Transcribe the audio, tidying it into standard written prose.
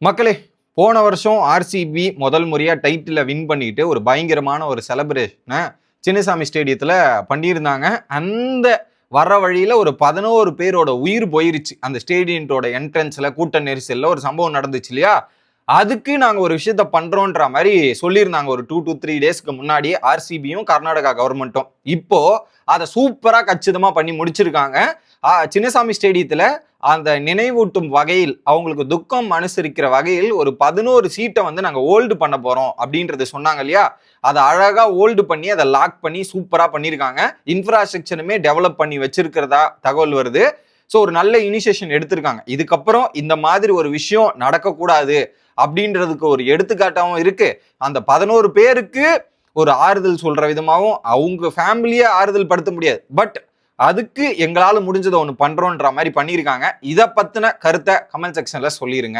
மக்களே, போன வருஷம் ஆர்சிபி முதல் முறையா டைட்டில வின் பண்ணிட்டு ஒரு பயங்கரமான ஒரு செலிப்ரேஷனை சின்னசாமி ஸ்டேடியத்துல பண்ணியிருந்தாங்க. அந்த வர வழியில ஒரு 11 பேரோட உயிர் போயிருச்சு. அந்த ஸ்டேடியத்தோட என்ட்ரன்ஸ்ல கூட்ட நெரிசல்ல ஒரு சம்பவம் நடந்துச்சு இல்லையா? அதுக்கு நாங்க ஒரு விஷயத்த பண்றோன்ற மாதிரி சொல்லியிருந்தாங்க ஒரு 2 to 3 டேஸ்க்கு முன்னாடி ஆர்சிபியும் கர்நாடகா கவர்மெண்ட்டும். இப்போ அதை சூப்பரா கச்சிதமா பண்ணி முடிச்சிருக்காங்க. சின்னசாமி ஸ்டேடியத்துல அந்த நினைவூட்டும் வகையில் அவங்களுக்கு துக்கம் அனுசரிக்கிற வகையில் ஒரு 11 சீட்டை வந்து நாங்க ஹோல்டு பண்ண போறோம் அப்படின்றது சொன்னாங்க இல்லையா? அதை அழகா ஹோல்டு பண்ணி அதை லாக் பண்ணி சூப்பரா பண்ணியிருக்காங்க. இன்ஃப்ராஸ்ட்ரக்சருமே டெவலப் பண்ணி வச்சிருக்கிறதா தகவல் வருது. ஸோ ஒரு நல்ல இனிஷியேஷன் எடுத்திருக்காங்க. இதுக்கப்புறம் இந்த மாதிரி ஒரு விஷயம் நடக்கக்கூடாது அப்படின்றதுக்கு ஒரு எடுத்துக்காட்டாகவும் இருக்கு. அந்த 11 பேருக்கு ஒரு ஆறுதல் சொல்ற விதமாகவும் அவங்க ஃபேமிலியை ஆறுதல் படுத்த முடியாது, பட் அதுக்கு எங்களால முடிஞ்சதை ஒன்று பண்றோன்ற மாதிரி பண்ணியிருக்காங்க. இதை பத்தின கருத்தை கமெண்ட் செக்ஷன்ல சொல்லிருங்க.